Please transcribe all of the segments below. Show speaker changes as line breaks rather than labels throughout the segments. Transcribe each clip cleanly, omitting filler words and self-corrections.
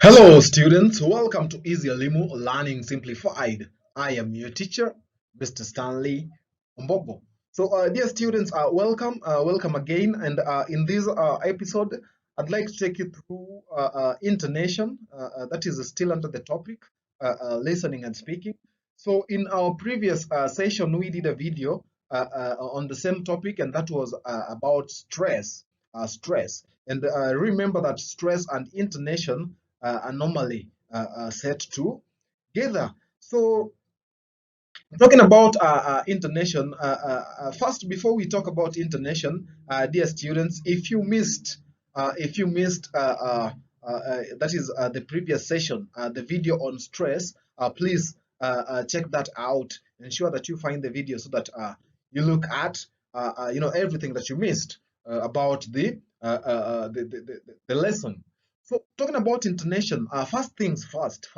Hello, students. Welcome to Easy Limu Learning Simplified. I am your teacher, Mr. Stanley Mbogo. So, dear students, welcome again. And in this episode, I'd like to take you through intonation. That is still under the topic, listening and speaking. So, in our previous session, we did a video on the same topic, and that was about stress. And remember that stress and intonation are normally set together. So talking about intonation, first before we talk about intonation, dear students, if you missed that is the previous session, the video on stress, please check that out. Ensure that you find the video so that you look at everything that you missed about the lesson. So talking about intonation, first things first.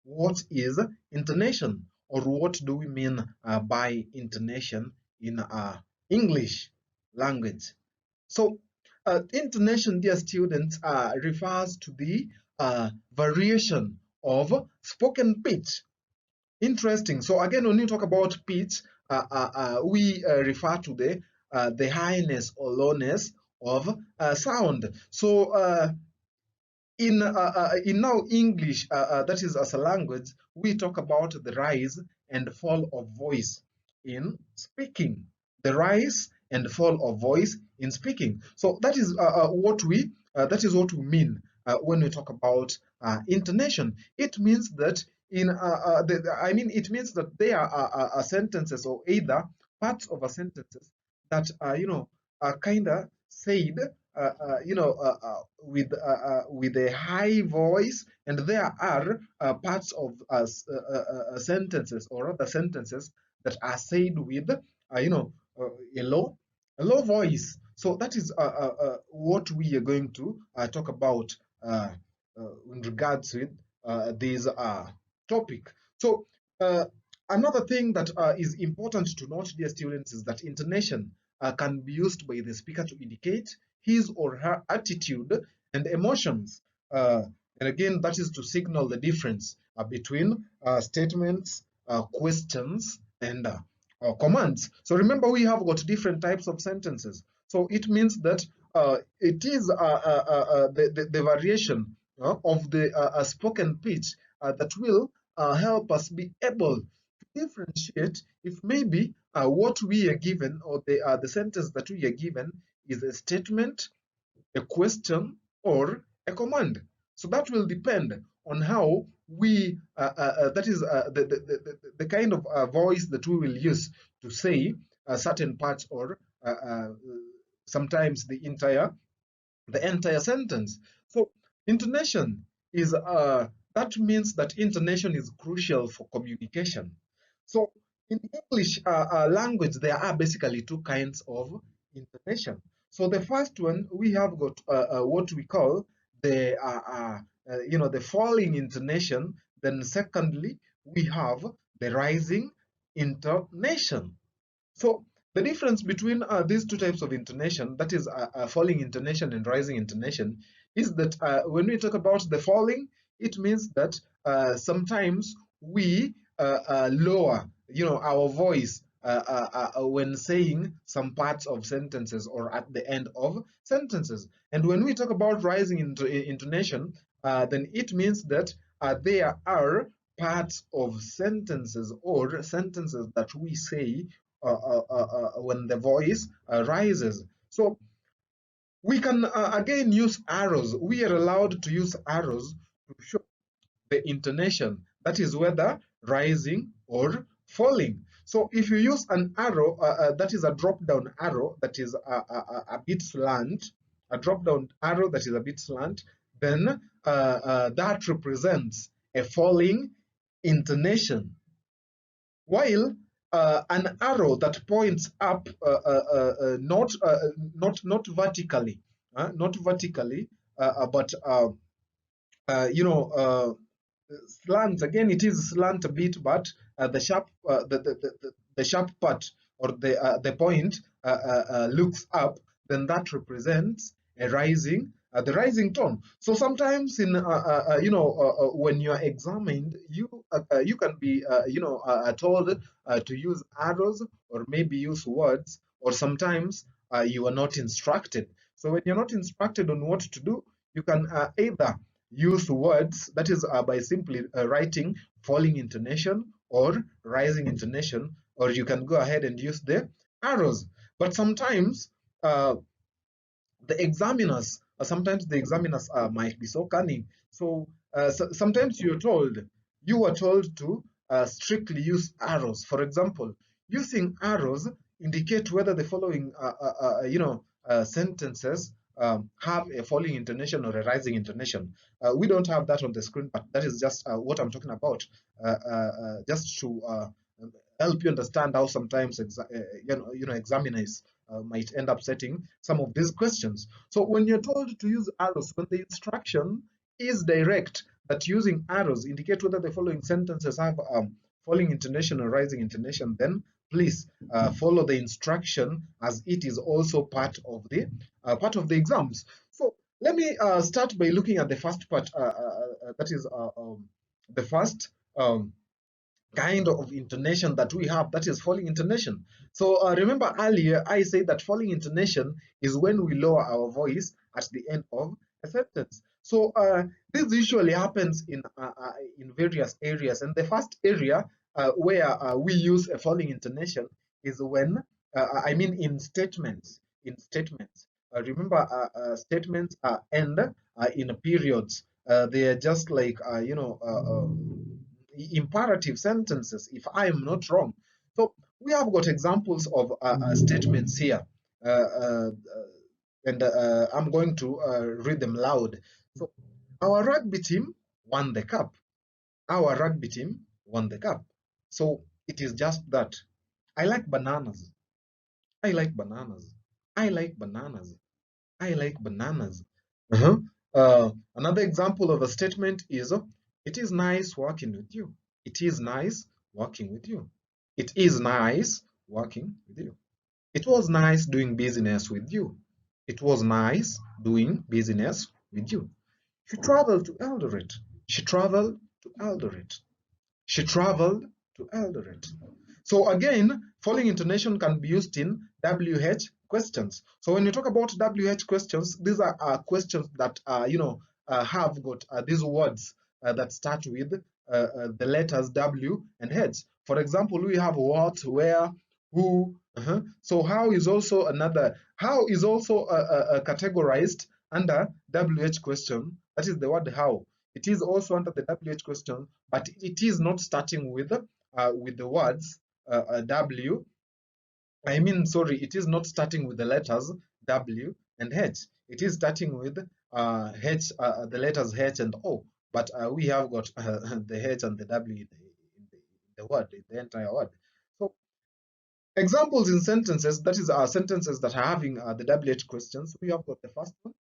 What is intonation, or what do we mean by intonation in English language? So intonation, dear students, refers to the variation of spoken pitch. Interesting. So again, when you talk about pitch, we refer to the highness or lowness of sound. So in now English, that is as a language, we talk about the rise and fall of voice in speaking. The rise and fall of voice in speaking. So that is what we mean when we talk about intonation. It means that it means that there are sentences, or either parts of a sentences, that are kind of said with a high voice, and there are parts of sentences, or other sentences, that are said with a low voice. So that is what we are going to talk about in regards with this topic. So another thing that is important to note, dear students, is that intonation can be used by the speaker to indicate his or her attitude and emotions. And again, that is to signal the difference between statements, questions, and commands. So remember, we have got different types of sentences. So it means that it is the variation of the spoken pitch that will help us be able to differentiate if maybe what we are given, or the sentence that we are given, is a statement, a question, or a command. So that will depend on how we, that is the kind of voice that we will use to say certain parts, or sometimes the entire sentence. So intonation is that means that intonation is crucial for communication. So in English language, there are basically two kinds of intonation. So the first one, we have got what we call the falling intonation. Then secondly, we have the rising intonation. So the difference between these two types of intonation, that is falling intonation and rising intonation, is that when we talk about the falling, it means that sometimes we lower, our voice when saying some parts of sentences, or at the end of sentences. And when we talk about rising intonation, then it means that there are parts of sentences, or sentences that we say when the voice rises. So we can again use arrows. We are allowed to use arrows to show the intonation, that is whether rising or falling. So if you use an arrow, that is a drop down arrow that is a bit slant, a drop down arrow that is a bit slant, then that represents a falling intonation. While an arrow that points up, not vertically, but slant. Again, it is slant a bit, but the sharp, the sharp part, or the point looks up. Then that represents a rising the rising tone. So sometimes in when you are examined, you can be told to use arrows or maybe use words, or sometimes you are not instructed. So when you're not instructed on what to do, you can either use words, that is by simply writing falling intonation or rising intonation, or you can go ahead and use the arrows. But uh, sometimes the examiners might be so cunning. So sometimes you were told to strictly use arrows. For example, using arrows indicate whether the following sentences have a falling intonation or a rising intonation. We don't have that on the screen, but that is just what I'm talking about, just to help you understand how sometimes examiners might end up setting some of these questions. So when you're told to use arrows, when the instruction is direct, that using arrows indicate whether the following sentences have falling intonation or rising intonation, then please follow the instruction, as it is also part of the exams. So let me start by looking at the first part, that is the first kind of intonation that we have, that is falling intonation. So remember earlier I said that falling intonation is when we lower our voice at the end of a sentence. So this usually happens in various areas, and the first area where we use a falling intonation is when in statements. Remember, statements end in periods. They are just like imperative sentences, if I am not wrong. So we have got examples of statements here, uh, uh, and I'm going to read them loud. So, our rugby team won the cup. Our rugby team won the cup. So it is just that. I like bananas. I like bananas. I like bananas. I like bananas. Uh-huh. Another example of a statement is, it is nice working with you. It is nice working with you. It is nice working with you. It was nice doing business with you. It was nice doing business with you. She traveled to Eldoret. She traveled to Eldoret. She traveled to Eldoret. So again, falling intonation can be used in WH questions. So when you talk about WH questions, these are questions that have got these words that start with the letters W and H. For example, we have what, where, who. So how is also categorized under WH question. That is the word how. It is also under the WH question, but it is not starting with the words W. It is not starting with the letters W and H. It is starting with the letters H and O. But we have got the H and the W in the word, in the entire word. So examples in sentences, that is sentences that are having the WH questions. We have got the first one.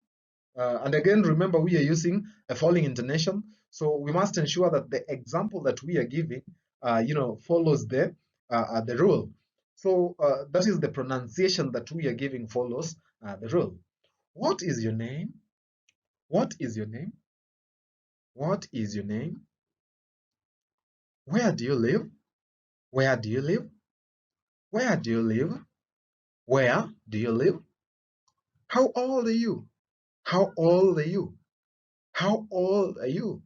And again, remember, we are using a falling intonation. So we must ensure that the example that we are giving, follows the rule. So that is the pronunciation that we are giving follows the rule. What is your name? What is your name? What is your name? Where do you live? Where do you live? Where do you live? Where do you live? How old are you? How old are you? How old are you?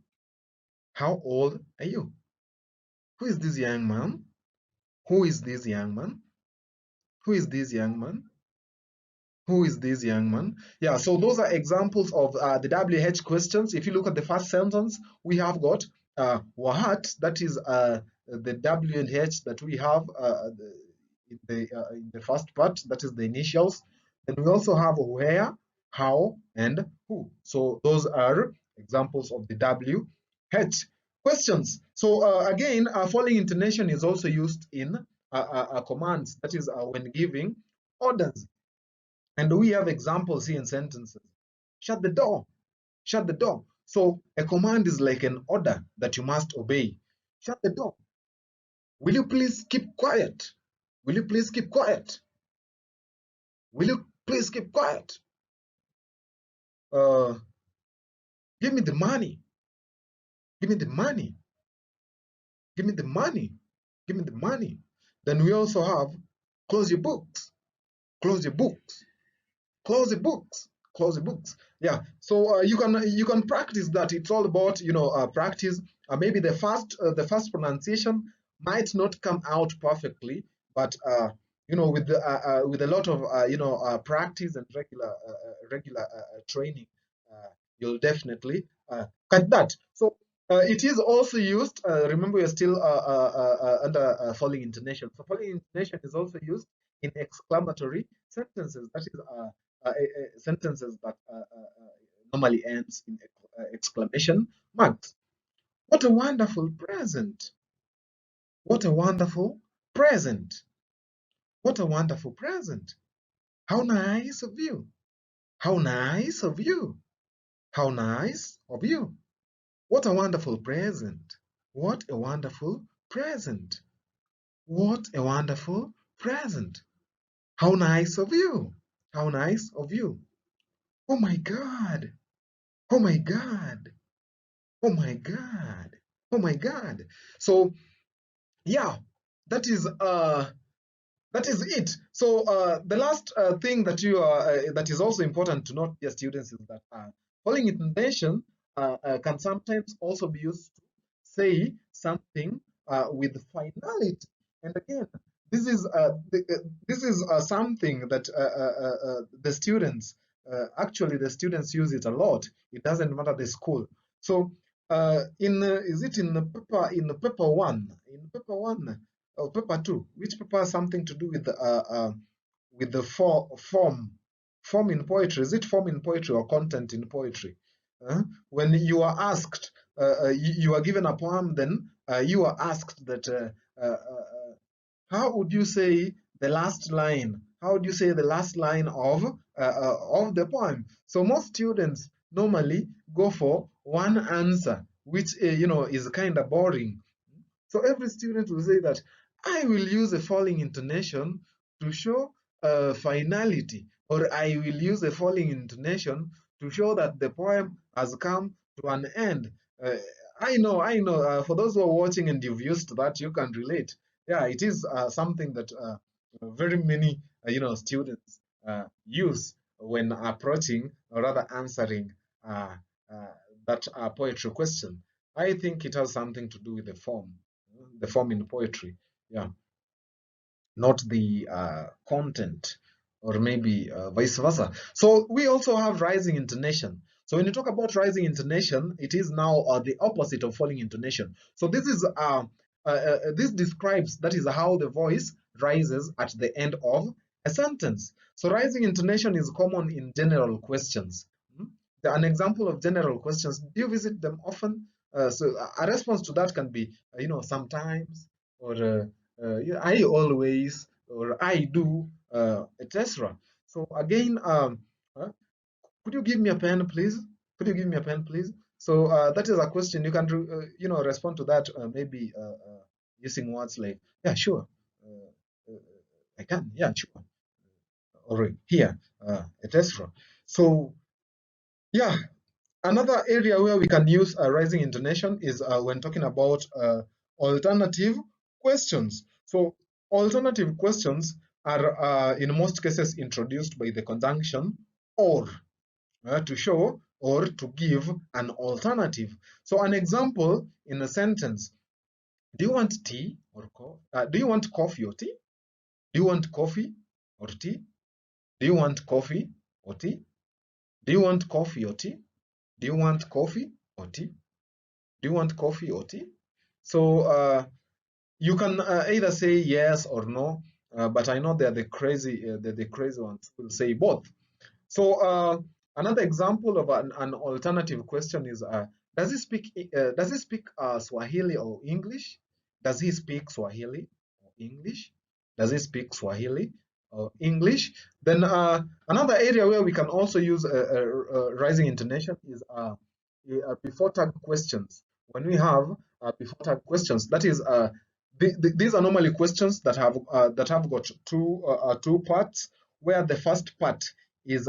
How old are you? Who is this young man? Who is this young man? Who is this young man? Who is this young man? Yeah, so those are examples of the WH questions. If you look at the first sentence, we have got what, that is the W and H that we have in the first part, that is the initials. And we also have where, how, and who. So those are examples of the WH questions. So again, falling intonation is also used in commands, that is when giving orders. And we have examples here in sentences. Shut the door. Shut the door. So a command is like an order that you must obey. Shut the door. Will you please keep quiet? Will you please keep quiet? Will you please keep quiet? Give me the money. Give me the money. Give me the money. Give me the money. Then we also have close your books. Close your books. Close the books. Close the books. Yeah. So you can practice that. It's all about practice. Maybe the first pronunciation might not come out perfectly, but with a lot of practice and regular training, you'll definitely catch that. So it is also used. Remember, you're still under falling intonation. So falling intonation is also used in exclamatory sentences. That is sentences that normally ends in exclamation marks. What a wonderful present! What a wonderful present! What a wonderful present! How nice of you! How nice of you! How nice of you! What a wonderful present! What a wonderful present! What a wonderful present! How nice of you! How nice of you! Oh my God! Oh my God! Oh my God! Oh my God! So yeah, that is it. So the last thing that that is also important to note, dear students, is that falling intonation can sometimes also be used to say something with finality. And again, this is something that the students actually the students use it a lot. It doesn't matter the school. So in is it in the paper one, or paper two? Which paper has something to do with the form in poetry? Is it form in poetry or content in poetry? When you are asked, you are given a poem, then you are asked that how would you say the last line? How would you say the last line of the poem? So most students normally go for one answer, which is kind of boring. So every student will say that I will use a falling intonation to show finality, or I will use a falling intonation to show that the poem has come to an end. Uh, I know. For those who are watching and you've used that, you can relate. Yeah, it is something that very many students use when approaching or rather answering uh, uh, that poetry question. I think it has something to do with the form in poetry, yeah, not the content, or maybe vice versa. So we also have rising intonation. So when you talk about rising intonation, it is now the opposite of falling intonation. So this describes, that is how the voice rises at the end of a sentence. So rising intonation is common in general questions. An example of general questions: do you visit them often? So a response to that can be, sometimes, or yeah, I always, or I do, etc. So again, uh, could you give me a pen, please? Could you give me a pen, please? So that is a question. You can, respond to that maybe using words like, yeah, sure, I can, yeah, sure, or here, etc. So yeah, another area where we can use rising intonation is when talking about alternative questions. So alternative questions are in most cases introduced by the conjunction or to show or to give an alternative. So an example in a sentence: do you want tea or coffee? Do you want coffee or tea? Do you want coffee or tea? Do you want coffee or tea? Do you want coffee or tea? Do you want coffee or tea? Do you want coffee or tea? So you can either say yes or no, but I know they're the crazy ones who will say both. So another example of an alternative question is, does he speak Swahili or English? Does he speak Swahili or English? Does he speak Swahili or English? Then another area where we can also use rising intonation is before tag questions. When we have before tag questions, that is these are normally questions that have got two parts, where the first part is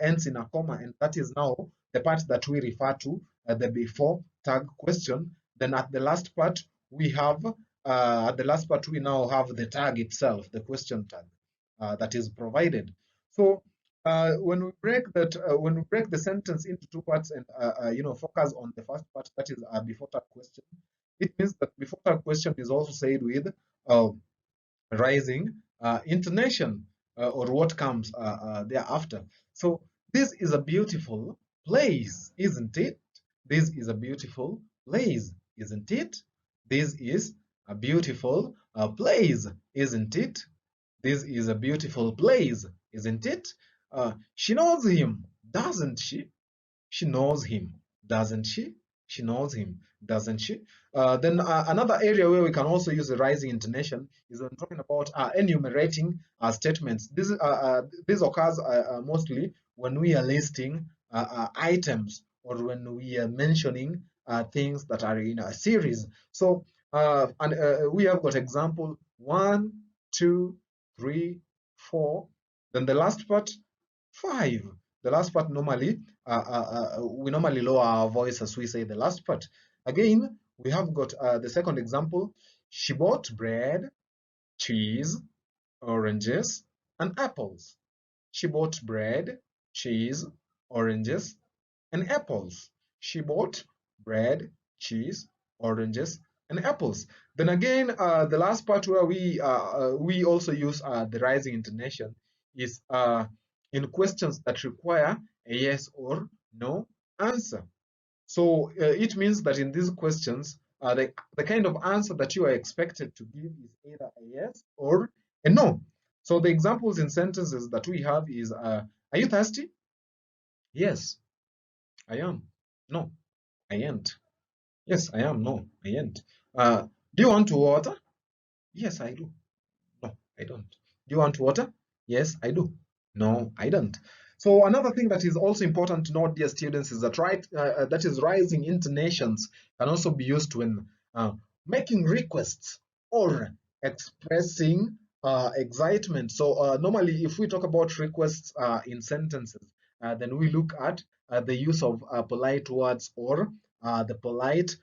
ends in a comma, and that is now the part that we refer to the before tag question. Then at the last part we have we now have the tag itself, the question tag that is provided. So when we break the sentence into two parts and focus on the first part, that is a before tag question, it means that before tag question is also said with uh, rising intonation or what comes thereafter. So this is a beautiful place, isn't it? This is a beautiful place, isn't it? This is a beautiful place, isn't it? This is a beautiful place, isn't it? She knows him, doesn't she? She knows him, doesn't she? She knows him, doesn't she? Then another area where we can also use the rising intonation is when talking about enumerating statements. This occurs mostly when we are listing items or when we are mentioning things that are in a series. So, we have got example 1, 2, 3, 4. Then the last part 5. The last part normally, we normally lower our voice as we say the last part. Again, we have got the second example. She bought bread, cheese, oranges, and apples. She bought bread, cheese, oranges, and apples. She bought bread, cheese, oranges, and apples. Then again, the last part where we also use the rising intonation is in questions that require a yes or no answer. So it means that in these questions, the kind of answer that you are expected to give is either a yes or a no. So the examples in sentences that we have is, are you thirsty? Yes, I am. No, I ain't. Yes, I am. No, I ain't. Do you want water? Yes, I do. No, I don't. Do you want water? Yes, I do. No, I don't. So another thing that is also important to note, dear students, is that that is rising intonations can also be used when making requests or expressing excitement. So normally, if we talk about requests in sentences, then we look at the use of polite words or the polite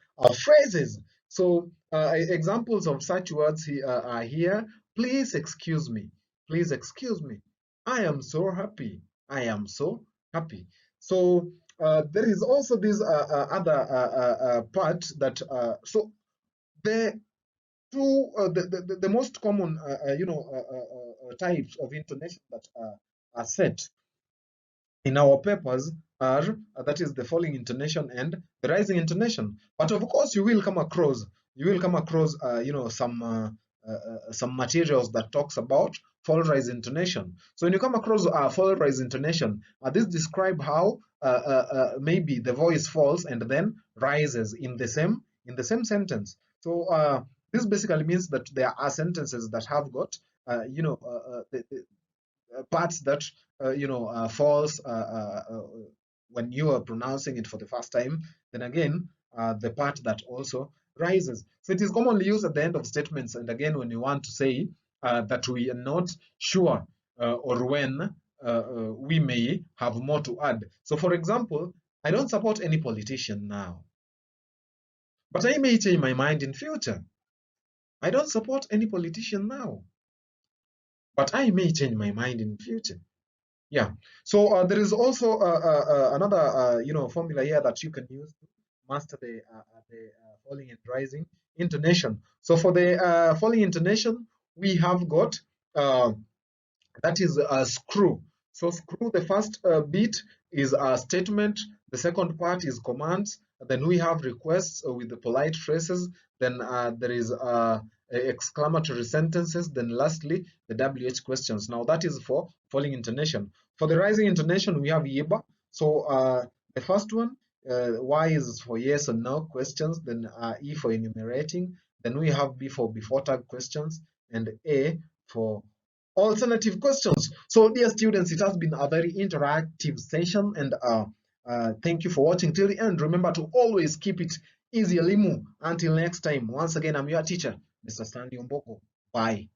phrases. So examples of such words are here. Please excuse me. Please excuse me. I am so happy. I am so happy. So there is also this other part that so the the most common types of intonation that are set in our papers are that is the falling intonation and the rising intonation. But of course, you will come across some materials that talks about fall rise intonation. So when you come across fall rise intonation, this describe how maybe the voice falls and then rises in the same sentence. So this basically means that there are sentences that have got parts that false when you are pronouncing it for the first time. Then again, the part that also rises. So it is commonly used at the end of statements. And again, when you want to say that we are not sure or when we may have more to add. So, for example, I don't support any politician now, but I may change my mind in future. I don't support any politician now, but I may change my mind in future. Yeah. So there is also another formula here that you can use to master the falling and rising intonation. So for the falling intonation, we have got that is a screw. So screw, the first bit is a statement, the second part is commands, then we have requests with the polite phrases, then there is exclamatory sentences, then lastly the WH questions. Now that is for falling intonation. For the rising intonation, we have yiba. So the first one, Y is for yes or no questions, then E for enumerating, then we have B for before tag questions, and A for alternative questions. So dear students, it has been a very interactive session, and thank you for watching till the end. Remember to always keep it easy, Limu. Until next time, once again, I'm your teacher, Mr. Stanley Omboko. Bye.